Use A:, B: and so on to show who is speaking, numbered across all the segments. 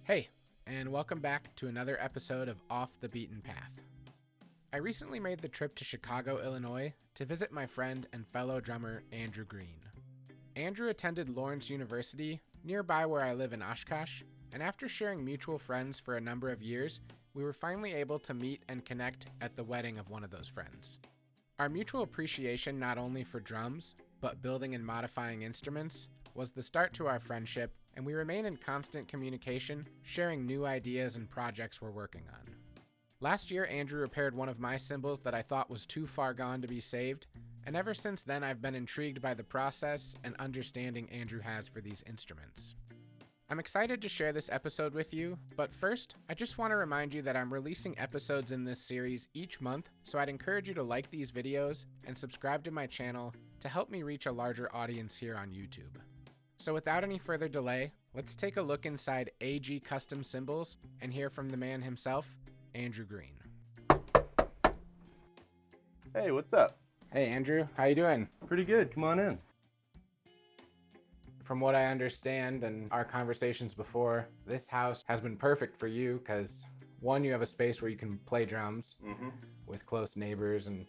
A: Hey, and welcome back to another episode of Off the Beaten Path. I recently made the trip to Chicago, Illinois to visit my friend and fellow drummer Andrew Green. Andrew attended Lawrence University, nearby where I live in Oshkosh, and after sharing mutual friends for a number of years, we were finally able to meet and connect at the wedding of one of those friends. Our mutual appreciation not only for drums, but building and modifying instruments, was the start to our friendship, and we remain in constant communication, sharing new ideas and projects we're working on. Last year, Andrew repaired one of my cymbals that I thought was too far gone to be saved, and ever since then I've been intrigued by the process and understanding Andrew has for these instruments. I'm excited to share this episode with you, but first, I just want to remind you that I'm releasing episodes in this series each month, so I'd encourage you to like these videos and subscribe to my channel to help me reach a larger audience here on YouTube. So without any further delay, let's take a look inside AG Custom Cymbals and hear from the man himself, Andrew Green.
B: Hey, what's up?
A: Hey Andrew, how you doing?
B: Pretty good, come on in.
A: From what I understand and our conversations before, this house has been perfect for you because one, you have a space where you can play drums with close neighbors and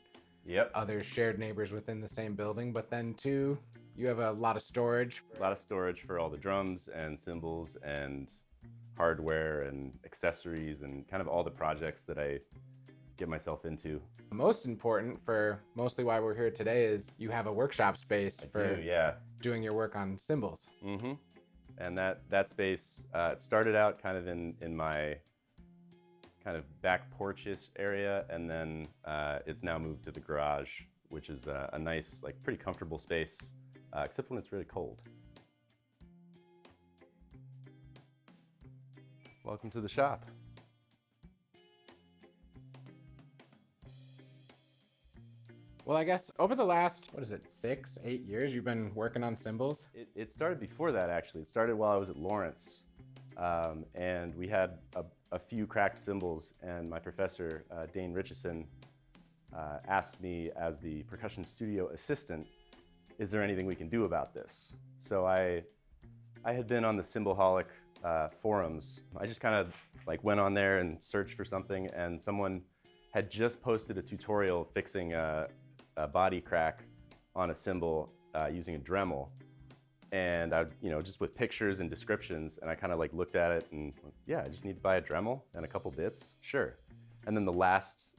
A: other shared neighbors within the same building, but then two, you have a lot of storage.
B: A lot of storage for all the drums and cymbals and hardware and accessories and kind of all the projects that I get myself into.
A: Most important for mostly why we're here today is you have a workshop space doing your work on cymbals.
B: And that space, it started out kind of in my kind of back porch-ish area, and then it's now moved to the garage, which is a nice, like pretty comfortable space, except when it's really cold. Welcome to the shop.
A: Well, I guess over the last, 6, 8 years, you've been working on cymbals?
B: It started before that, actually. It started while I was at Lawrence, and we had a few cracked cymbals, and my professor, Dane Richardson, asked me as the percussion studio assistant, is there anything we can do about this? So I had been on the Cymbalholic forums. I just kind of like went on there and searched for something, and someone had just posted a tutorial fixing a body crack on a cymbal using a Dremel, and I, just with pictures and descriptions, and I kind of like looked at it and yeah, I just need to buy a Dremel and a couple bits, sure. And then the last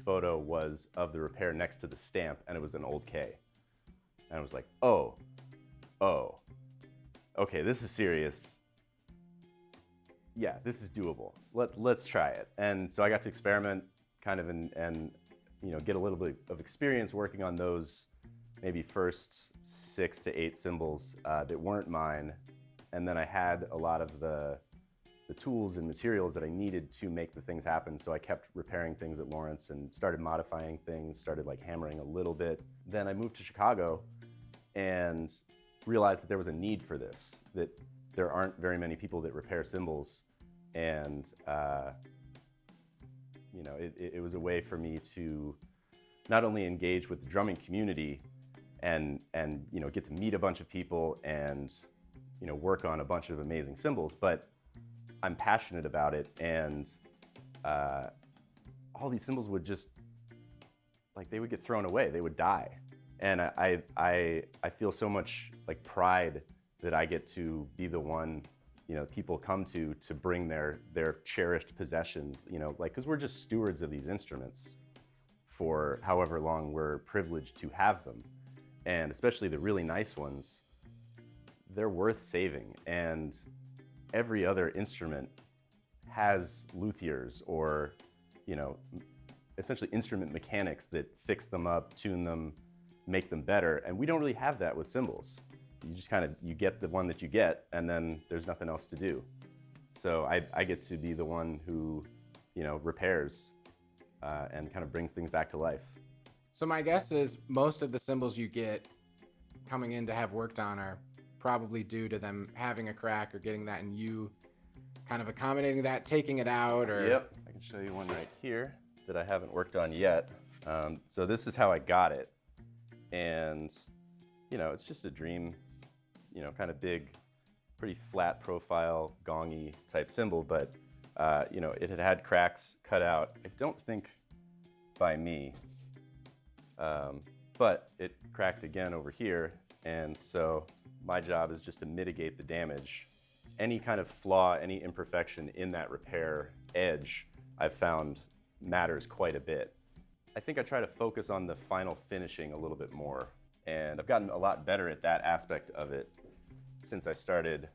B: photo was of the repair next to the stamp, and it was an old K, and I was like, oh, okay, this is serious. Yeah, this is doable. Let's try it. And so I got to experiment kind of and get a little bit of experience working on those maybe first 6 to 8 cymbals that weren't mine. And then I had a lot of the tools and materials that I needed to make the things happen. So I kept repairing things at Lawrence and started modifying things, started like hammering a little bit. Then I moved to Chicago and realized that there was a need for this, that there aren't very many people that repair cymbals. And it was a way for me to not only engage with the drumming community and get to meet a bunch of people and work on a bunch of amazing cymbals, but I'm passionate about it, and all these cymbals would just they would get thrown away, they would die. And I feel so much like pride that I get to be the one people come to bring their cherished possessions, because we're just stewards of these instruments for however long we're privileged to have them. And especially the really nice ones, they're worth saving. And every other instrument has luthiers or, essentially instrument mechanics that fix them up, tune them, make them better. And we don't really have that with cymbals. You just you get the one that you get, and then there's nothing else to do. So I get to be the one who, repairs and kind of brings things back to life.
A: So my guess is most of the cymbals you get coming in to have worked on are probably due to them having a crack or getting that, and you kind of accommodating that, taking it out, or...
B: Yep, I can show you one right here that I haven't worked on yet. So this is how I got it. And, it's just a dream, kind of big pretty flat profile, gongy type cymbal, but you know, it had cracks cut out. I don't think by me, but it cracked again over here, and so my job is just to mitigate the damage. Any kind of flaw, any imperfection in that repair edge, I've found matters quite a bit. I think I try to focus on the final finishing a little bit more, and I've gotten a lot better at that aspect of it since I started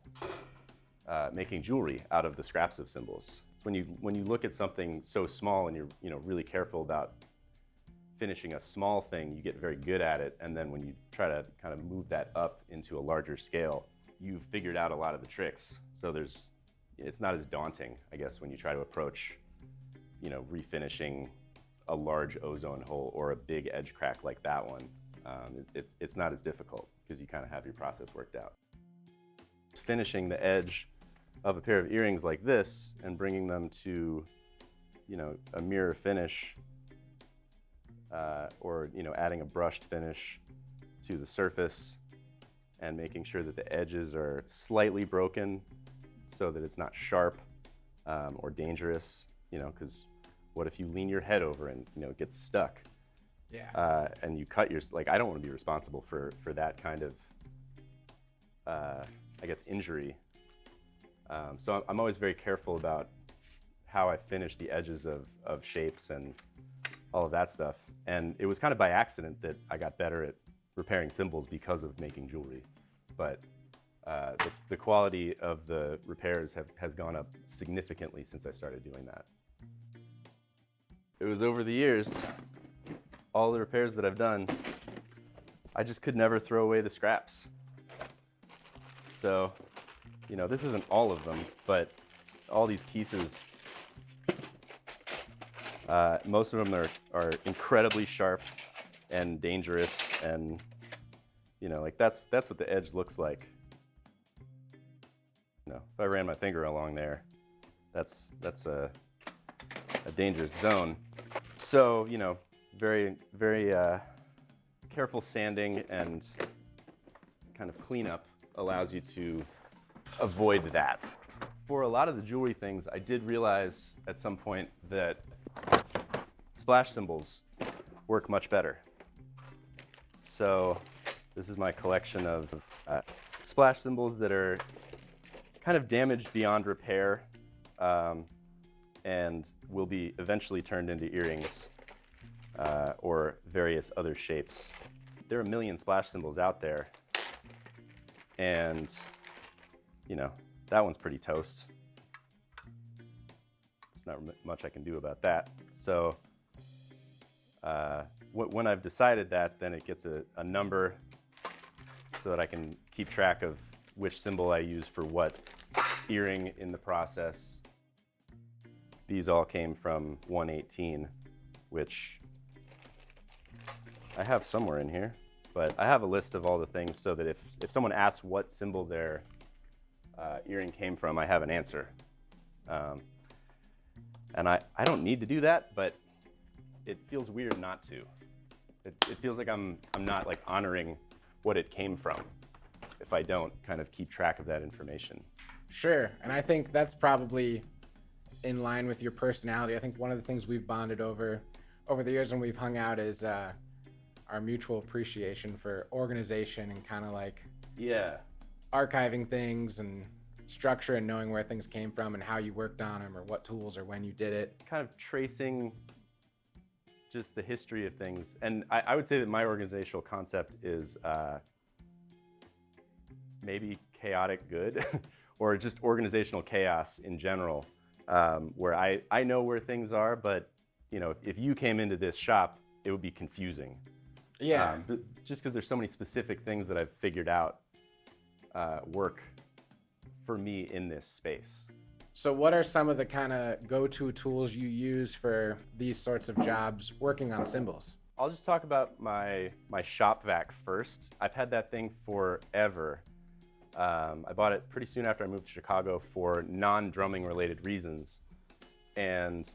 B: making jewelry out of the scraps of cymbals. When you look at something so small and you're really careful about finishing a small thing, you get very good at it, and then when you try to kind of move that up into a larger scale, you've figured out a lot of the tricks. So it's not as daunting, I guess, when you try to approach, refinishing a large ozone hole or a big edge crack like that one. It's not as difficult because you kind of have your process worked out. Finishing the edge of a pair of earrings like this and bringing them to, a mirror finish, or adding a brushed finish to the surface and making sure that the edges are slightly broken so that it's not sharp or dangerous, because what if you lean your head over and it gets stuck?
A: Yeah.
B: And you cut your, I don't want to be responsible for that kind of, I guess, injury. So I'm always very careful about how I finish the edges of shapes and all of that stuff. And it was kind of by accident that I got better at repairing cymbals because of making jewelry. But the quality of the repairs has gone up significantly since I started doing that. It was over the years, all the repairs that I've done, I just could never throw away the scraps. So, this isn't all of them, but all these pieces, most of them are incredibly sharp and dangerous, and that's what the edge looks like. If I ran my finger along there, that's a dangerous zone. So, very, very careful sanding and kind of cleanup allows you to avoid that. For a lot of the jewelry things, I did realize at some point that splash cymbals work much better. So this is my collection of splash cymbals that are kind of damaged beyond repair, and will be eventually turned into earrings or various other shapes. There are a million splash cymbals out there, and that one's pretty toast. There's not much I can do about that. So when I've decided that, then it gets a number so that I can keep track of which cymbal I use for what earring in the process. These all came from 118, which I have somewhere in here, but I have a list of all the things so that if someone asks what cymbal their earring came from, I have an answer. And I don't need to do that, but it feels weird not to. It feels like I'm not honoring what it came from if I don't kind of keep track of that information.
A: Sure, and I think that's probably in line with your personality. I think one of the things we've bonded over the years when we've hung out is our mutual appreciation for organization and kind of archiving things and structure and knowing where things came from and how you worked on them or what tools or when you did it.
B: Kind of tracing just the history of things. And I would say that my organizational concept is maybe chaotic good or just organizational chaos in general, where I know where things are, but if you came into this shop, it would be confusing.
A: Yeah.
B: Just because there's so many specific things that I've figured out work for me in this space.
A: So what are some of the kind of go-to tools you use for these sorts of jobs working on cymbals?
B: I'll just talk about my shop vac first. I've had that thing forever. I bought it pretty soon after I moved to Chicago for non-drumming related reasons. And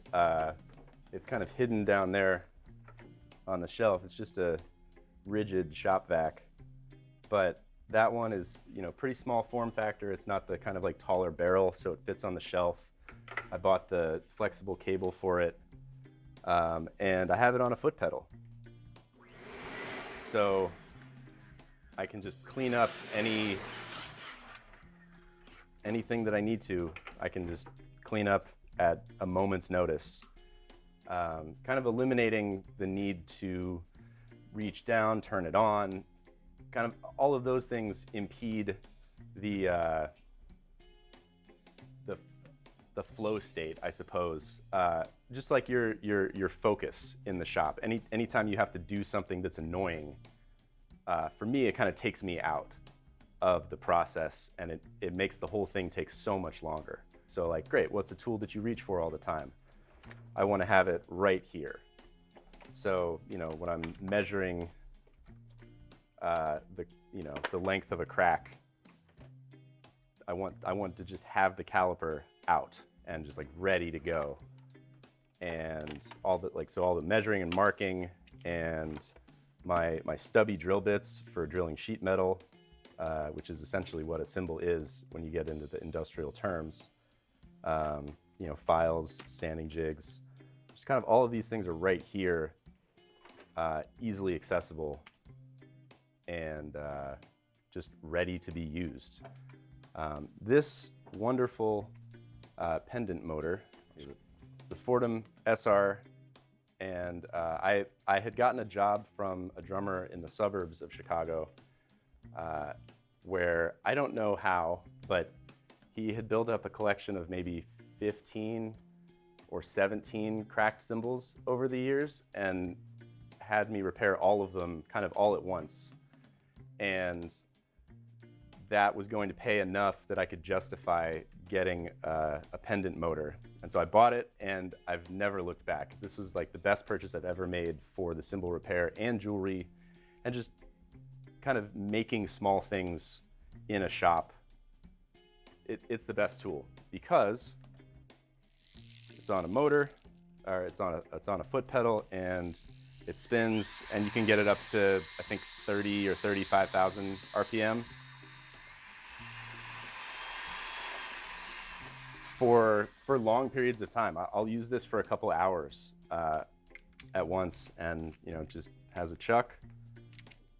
B: it's kind of hidden down there on the shelf. It's just a rigid shop vac. But That one is, pretty small form factor. It's not the kind of like taller barrel, so it fits on the shelf. I bought the flexible cable for it, and I have it on a foot pedal. So I can just clean up anything that I need to. I can just clean up at a moment's notice, kind of eliminating the need to reach down, turn it on. Kind of all of those things impede the flow state, I suppose. Just like your focus in the shop. Anytime you have to do something that's annoying, for me, it kind of takes me out of the process, and it makes the whole thing take so much longer. So like, great, what's a tool that you reach for all the time? I want to have it right here. So, when I'm measuring the length of a crack, I want to just have the caliper out and just like ready to go. And all the measuring and marking, and my stubby drill bits for drilling sheet metal, which is essentially what a cymbal is when you get into the industrial terms. Files, sanding jigs, just kind of all of these things are right here, easily accessible, and just ready to be used. This wonderful pendant motor, the Fordham SR, and I had gotten a job from a drummer in the suburbs of Chicago, where I don't know how, but he had built up a collection of maybe 15 or 17 cracked cymbals over the years, and had me repair all of them kind of all at once. And that was going to pay enough that I could justify getting a pendant motor. And so I bought it, and I've never looked back. This was like the best purchase I've ever made for the cymbal repair and jewelry, and just kind of making small things in a shop. It's the best tool because it's on a motor, or it's on a foot pedal, and it spins, and you can get it up to, I think, 30 or 35,000 RPM. For long periods of time. I'll use this for a couple hours at once, and just has a chuck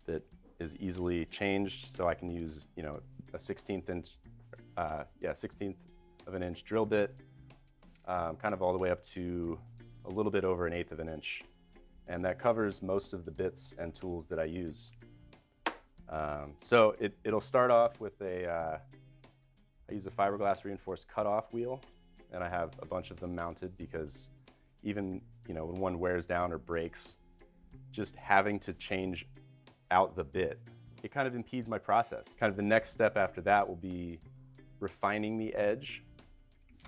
B: that is easily changed, so I can use a 16th of an inch drill bit, kind of all the way up to a little bit over 1/8 of an inch, and that covers most of the bits and tools that I use. So it'll start off with I use a fiberglass reinforced cutoff wheel, and I have a bunch of them mounted because even when one wears down or breaks, just having to change out the bit, it kind of impedes my process. Kind of the next step after that will be refining the edge,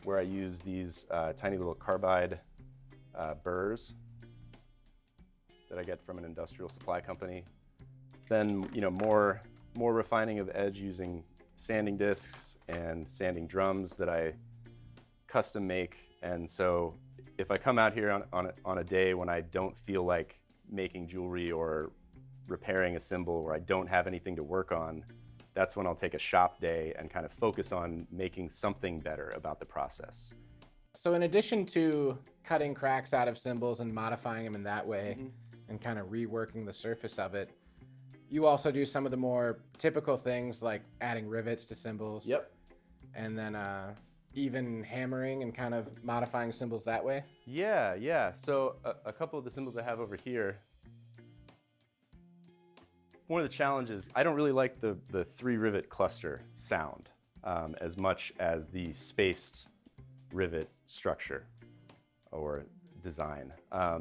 B: where I use these tiny little carbide burrs that I get from an industrial supply company. Then more refining of the edge using sanding discs and sanding drums that I custom make. And so if I come out here on a day when I don't feel like making jewelry or repairing a cymbal, where I don't have anything to work on, that's when I'll take a shop day and kind of focus on making something better about the process.
A: So in addition to cutting cracks out of cymbals and modifying them in that way, and kind of reworking the surface of it, you also do some of the more typical things like adding rivets to cymbals.
B: Yep.
A: And then even hammering and kind of modifying cymbals that way?
B: Yeah. So a couple of the cymbals I have over here, one of the challenges, I don't really like the 3-rivet cluster sound as much as the spaced rivet structure or design.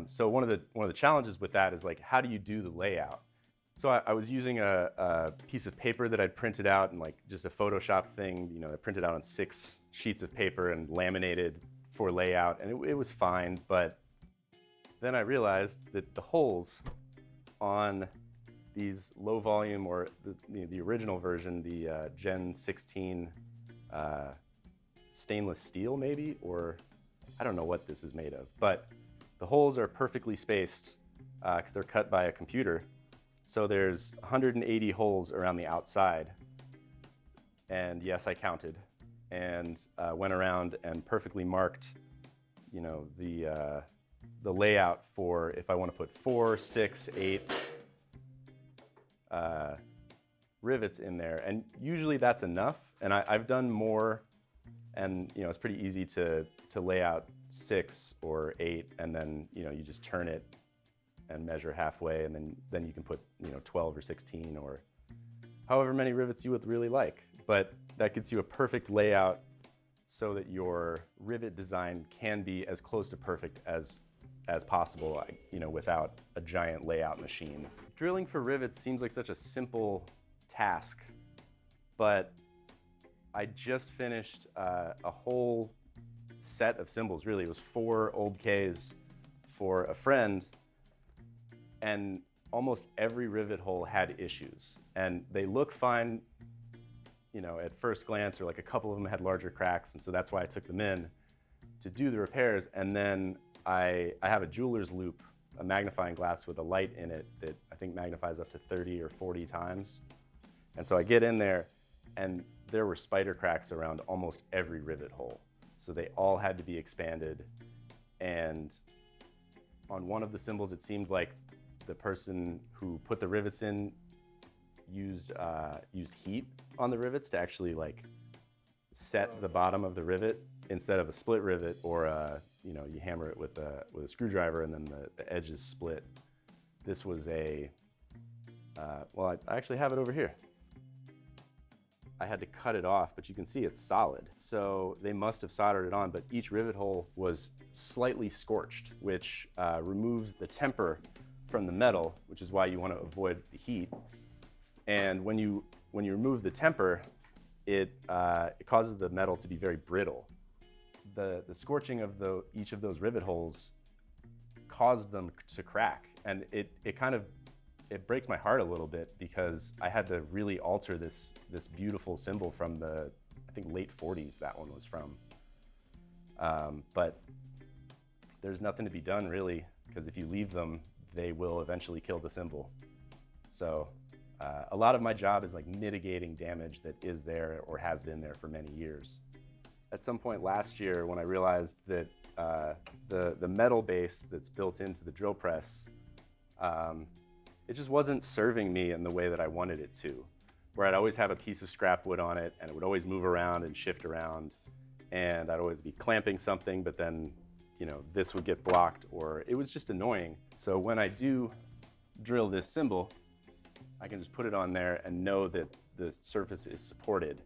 B: So one of the challenges with that is like, how do you do the layout? So I was using a piece of paper that I'd printed out, and like just a Photoshop thing, I printed out on 6 sheets of paper and laminated for layout, and it was fine. But then I realized that the holes on these low volume, or the original version, the Gen 16 stainless steel maybe, or I don't know what this is made of, but the holes are perfectly spaced because they're cut by a computer. So there's 180 holes around the outside. And yes, I counted and went around and perfectly marked, you know, the layout for if I want to put 4, 6, 8 rivets in there. And usually that's enough. And I've done more, and you know, it's pretty easy to lay out 6 or 8, and then you know, you just turn it and measure halfway, and then you can put, you know, 12 or 16 or however many rivets you would really like. But that gets you a perfect layout so that your rivet design can be as close to perfect as possible, you know, without a giant layout machine. Drilling for rivets seems like such a simple task, but I just finished a whole set of cymbals. Really, it was 4 old Ks for a friend, and almost every rivet hole had issues. And they look fine, you know, at first glance, or like a couple of them had larger cracks, and so that's why I took them in to do the repairs. And then I have a jeweler's loop, a magnifying glass with a light in it that I think magnifies up to 30 or 40 times. And so I get in there, and there were spider cracks around almost every rivet hole. So they all had to be expanded. And on one of the cymbals, it seemed like the person who put the rivets in used heat on the rivets to actually like set the bottom of the rivet instead of a split rivet, or you know, you hammer it with a screwdriver and then the edge is split. This was a, well, I actually have it over here. I had to cut it off, but you can see it's solid. So they must have soldered it on, but each rivet hole was slightly scorched, which removes the temper from the metal, which is why you want to avoid the heat. And when you remove the temper, it causes the metal to be very brittle. The scorching of each of those rivet holes caused them to crack, and it breaks my heart a little bit, because I had to really alter this beautiful cymbal from the, I think, late 40s that one was from. But there's nothing to be done really, because if you leave them, they will eventually kill the cymbal. So a lot of my job is like mitigating damage that is there or has been there for many years. At some point last year, when I realized that the metal base that's built into the drill press, it just wasn't serving me in the way that I wanted it to, where I'd always have a piece of scrap wood on it, and it would always move around and shift around, and I'd always be clamping something, but then, you know, this would get blocked, or it was just annoying. So when I do drill this cymbal, I can just put it on there and know that the surface is supported,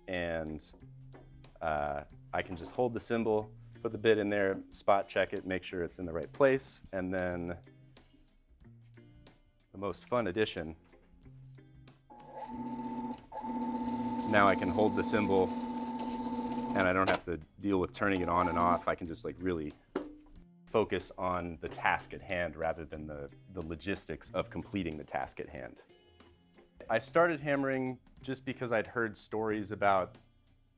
B: and I can just hold the cymbal, put the bit in there, spot check it, make sure it's in the right place, and then the most fun addition, now I can hold the cymbal and I don't have to deal with turning it on and off. I can just like really focus on the task at hand rather than the logistics of completing the task at hand. I started hammering just because I'd heard stories about,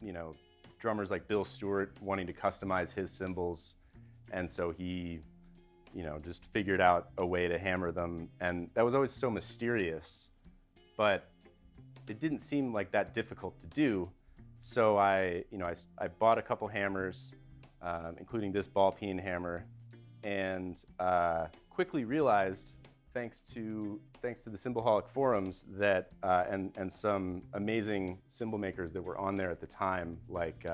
B: you know, drummers like Bill Stewart wanting to customize his cymbals, and so he, you know, just figured out a way to hammer them, and that was always so mysterious, but it didn't seem like that difficult to do. So I bought a couple hammers, including this ball peen hammer, and quickly realized, thanks to the Cymbalholic forums, that and some amazing cymbal makers that were on there at the time, like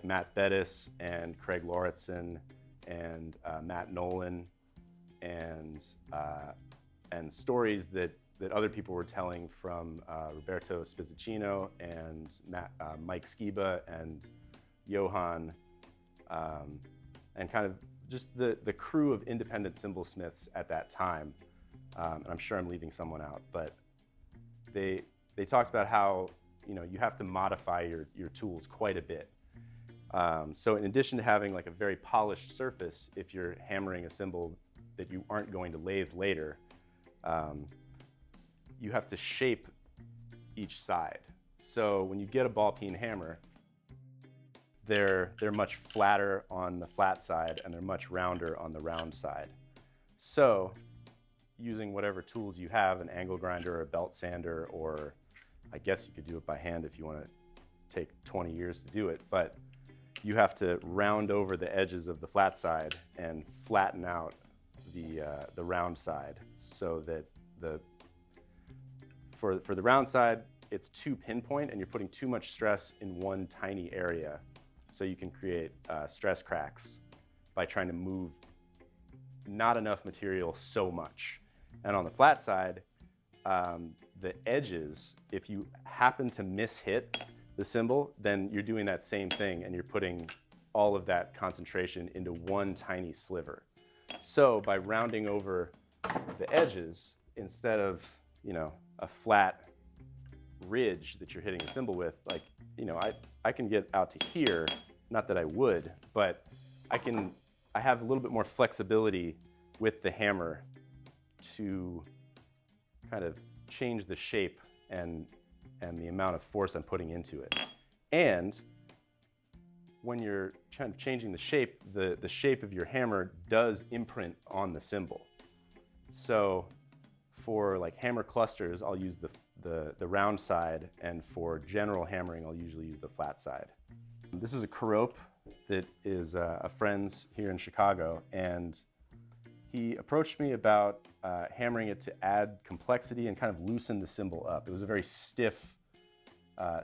B: Matt Bettis and Craig Lauritsen and Matt Nolan, and stories that other people were telling from Roberto Spizzacino and Mike Skiba and Johan, and kind of just the crew of independent cymbal smiths at that time. And I'm sure I'm leaving someone out, but they talked about how, you know, you have to modify your tools quite a bit. So in addition to having like a very polished surface, if you're hammering a cymbal that you aren't going to lathe later, you have to shape each side. So when you get a ball peen hammer, they're much flatter on the flat side and they're much rounder on the round side. So using whatever tools you have, an angle grinder or a belt sander, or I guess you could do it by hand if you want to take 20 years to do it, but you have to round over the edges of the flat side and flatten out the round side, so that for the round side, it's too pinpoint and you're putting too much stress in one tiny area. So you can create stress cracks by trying to move not enough material so much. And on the flat side, the edges, if you happen to miss-hit the cymbal, then you're doing that same thing and you're putting all of that concentration into one tiny sliver. So by rounding over the edges, instead of, you know, a flat ridge that you're hitting the cymbal with, like, you know, I can get out to here, not that I would, but I have a little bit more flexibility with the hammer to kind of change the shape and the amount of force I'm putting into it. And when you're kind of changing the shape, the shape of your hammer does imprint on the cymbal. So for like hammer clusters, I'll use the round side, and for general hammering, I'll usually use the flat side. This is a Carope that is a friend's here in Chicago, and he approached me about hammering it to add complexity and kind of loosen the cymbal up. It was a very stiff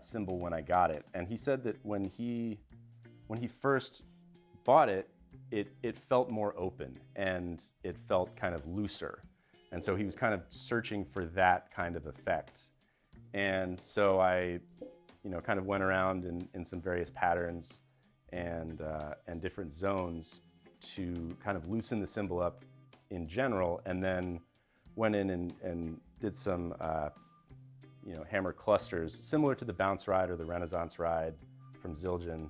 B: cymbal when I got it, and he said that when he first bought it, it felt more open and it felt kind of looser. And so he was kind of searching for that kind of effect. And so I, you know, kind of went around in some various patterns and different zones to kind of loosen the cymbal up in general, and then went in and did some, you know, hammer clusters similar to the bounce ride or the Renaissance ride from Zildjian.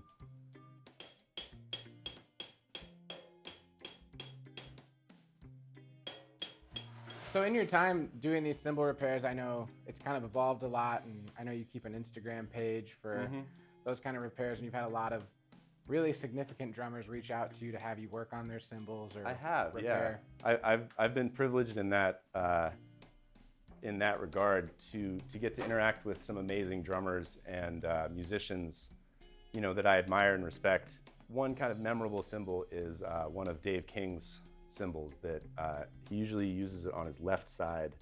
A: So in your time doing these cymbal repairs, I know it's kind of evolved a lot, and I know you keep an Instagram page for those kind of repairs, and you've had a lot of really significant drummers reach out to you to have you work on their cymbals or repair.
B: Yeah. I've been privileged in that regard to get to interact with some amazing drummers and musicians, you know, that I admire and respect. One kind of memorable cymbal is one of Dave King's cymbals that he usually uses it on his left side,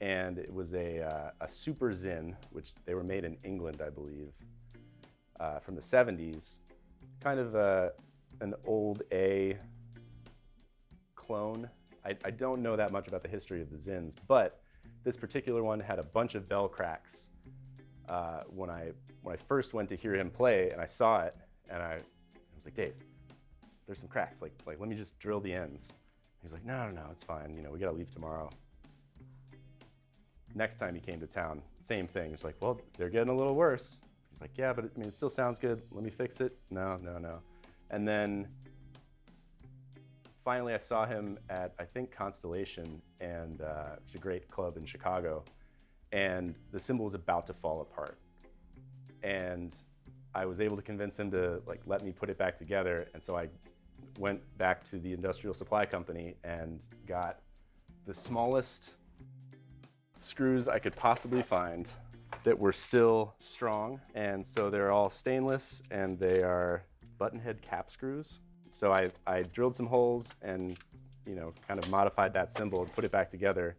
B: and it was a Super Zin, which they were made in England, I believe, from the 70s. Kind of an old A clone. I don't know that much about the history of the Zins, but this particular one had a bunch of bell cracks. When I first went to hear him play and I saw it, and I was like, Dave, there's some cracks, like let me just drill the ends. He's like, no, it's fine, you know, we gotta leave tomorrow. Next time he came to town, same thing. He's like, well, they're getting a little worse. He's like, yeah, but I mean, it still sounds good. Let me fix it. No. And then finally I saw him at, I think, Constellation, and it's a great club in Chicago, and the cymbal was about to fall apart. And I was able to convince him to let me put it back together, and so I went back to the industrial supply company and got the smallest screws I could possibly find that were still strong, and so they're all stainless and they are button head cap screws. So I drilled some holes and, you know, kind of modified that cymbal and put it back together,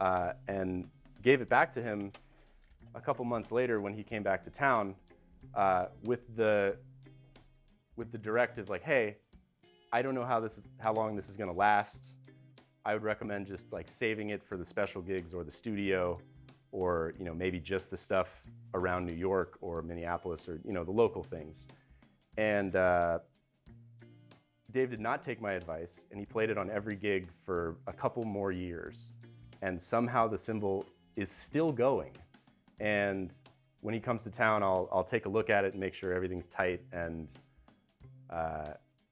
B: and gave it back to him a couple months later when he came back to town, with the directive like, hey, I don't know how long this is going to last. I would recommend just saving it for the special gigs or the studio, or, you know, maybe just the stuff around New York or Minneapolis, or, you know, the local things. And Dave did not take my advice, and he played it on every gig for a couple more years. And somehow the cymbal is still going. And when he comes to town, I'll take a look at it and make sure everything's tight and,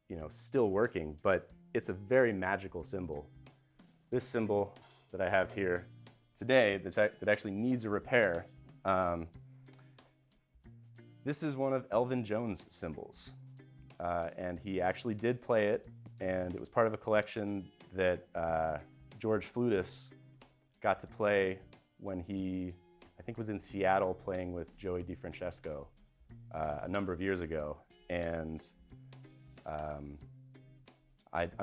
B: you know, still working. But it's a very magical cymbal. This cymbal that I have here today that actually needs a repair, this is one of Elvin Jone's cymbals. And he actually did play it, and it was part of a collection that George Flutis got to play when he, I think, was in Seattle playing with Joey DiFrancesco a number of years ago. And I'm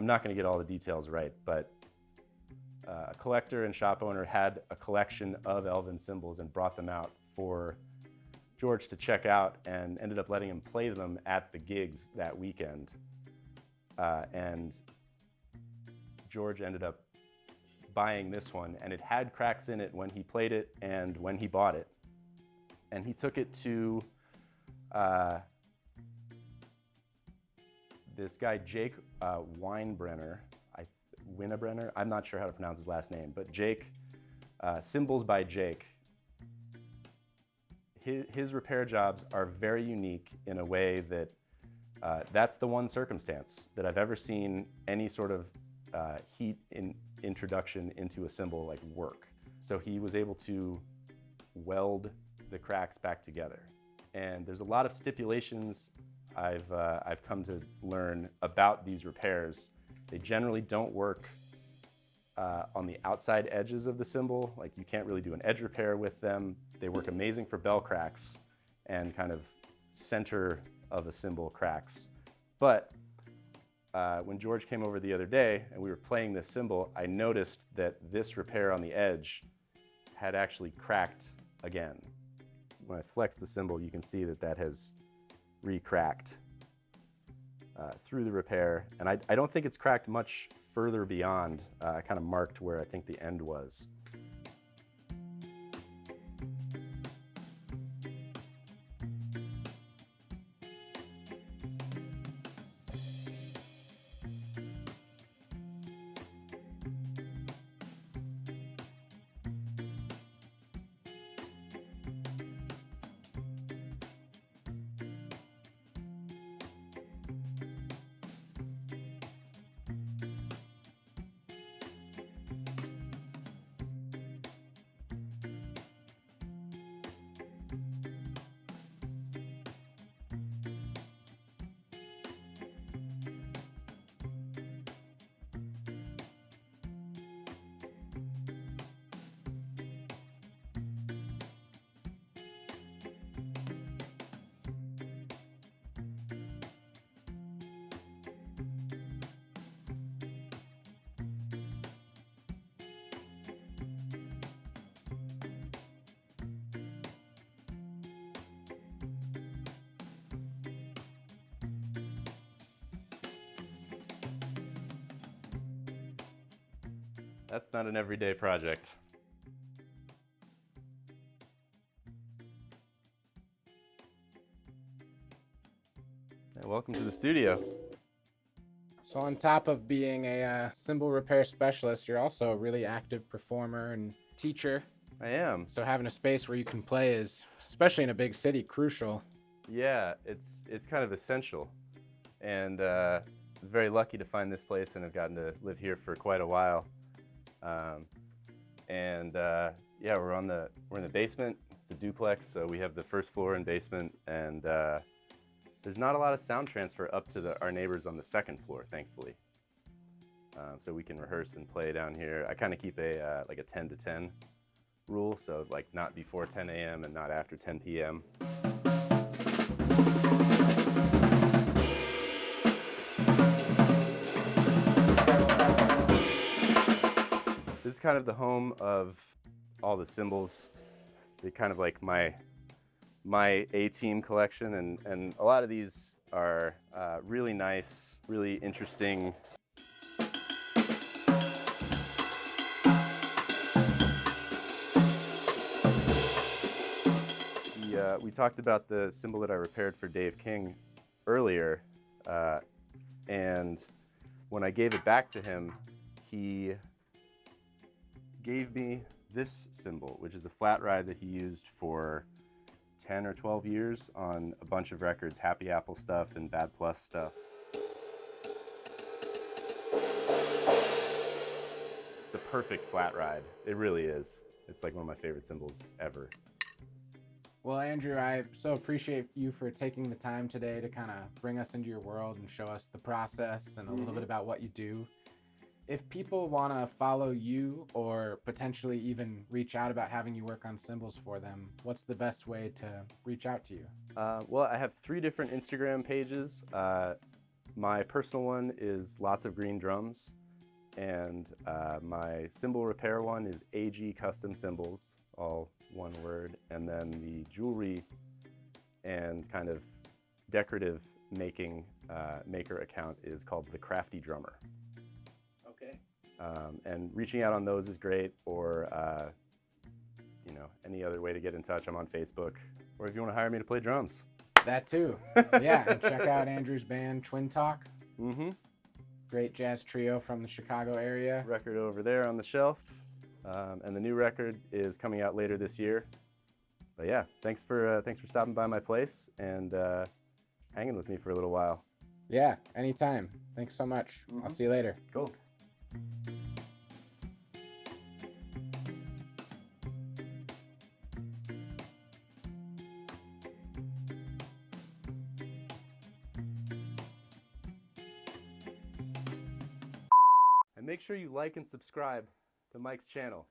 B: not going to get all the details right, but a collector and shop owner had a collection of Elvin cymbals and brought them out for George to check out, and ended up letting him play them at the gigs that weekend. And George ended up buying this one, and it had cracks in it when he played it and when he bought it. And he took it to this guy, Jake Weinbrenner, Winebrenner, I'm not sure how to pronounce his last name, but Jake, Cymbals by Jake. His repair jobs are very unique in a way that that's the one circumstance that I've ever seen any sort of heat introduction into a cymbal like work. So he was able to weld the cracks back together. And there's a lot of stipulations I've come to learn about these repairs. They generally don't work on the outside edges of the cymbal. Like, you can't really do an edge repair with them. They work amazing for bell cracks and kind of center of a cymbal cracks. But when George came over the other day and we were playing this cymbal, I noticed that this repair on the edge had actually cracked again. When I flex the cymbal, you can see that that has re-cracked through the repair. And I don't think it's cracked much further beyond. I kind of marked where I think the end was. That's not an everyday project. And welcome to the studio.
A: So on top of being a cymbal repair specialist, you're also a really active performer and teacher.
B: I am.
A: So having a space where you can play is, especially in a big city, crucial.
B: Yeah, it's kind of essential. And I was very lucky to find this place, and I've gotten to live here for quite a while. Yeah, we're in the basement. It's a duplex, so we have the first floor and basement, and there's not a lot of sound transfer up to our neighbors on the second floor, thankfully. So we can rehearse and play down here. I kind of keep like a 10 to 10 rule, so like not before 10 a.m. and not after 10 p.m. This is kind of the home of all the cymbals. They're kind of like my A-team collection, and a lot of these are really nice, really interesting. We talked about the cymbal that I repaired for Dave King earlier, and when I gave it back to him, he gave me this cymbal, which is a flat ride that he used for 10 or 12 years on a bunch of records, Happy Apple stuff and Bad Plus stuff. It's the perfect flat ride. It really is. It's like one of my favorite cymbals ever.
A: Well, Andrew, I so appreciate you for taking the time today to kind of bring us into your world and show us the process and a little bit about what you do. If people want to follow you or potentially even reach out about having you work on cymbals for them, what's the best way to reach out to you?
B: Well, I have 3 different Instagram pages. My personal one is Lots of Green Drums, and my cymbal repair one is AG Custom Cymbals, all one word, and then the jewelry and kind of decorative maker account is called The Crafty Drummer.
A: Okay.
B: And reaching out on those is great, or you know, any other way to get in touch. I'm on Facebook, or if you want to hire me to play drums.
A: That too. Yeah, and check out Andrew's band, Twin Talk.
B: Mm-hmm.
A: Great jazz trio from the Chicago area.
B: Record over there on the shelf, and the new record is coming out later this year. But yeah, thanks for stopping by my place and hanging with me for a little while.
A: Yeah, anytime. Thanks so much. I'll see you later.
B: Cool. And make sure you like and subscribe to Mike's channel.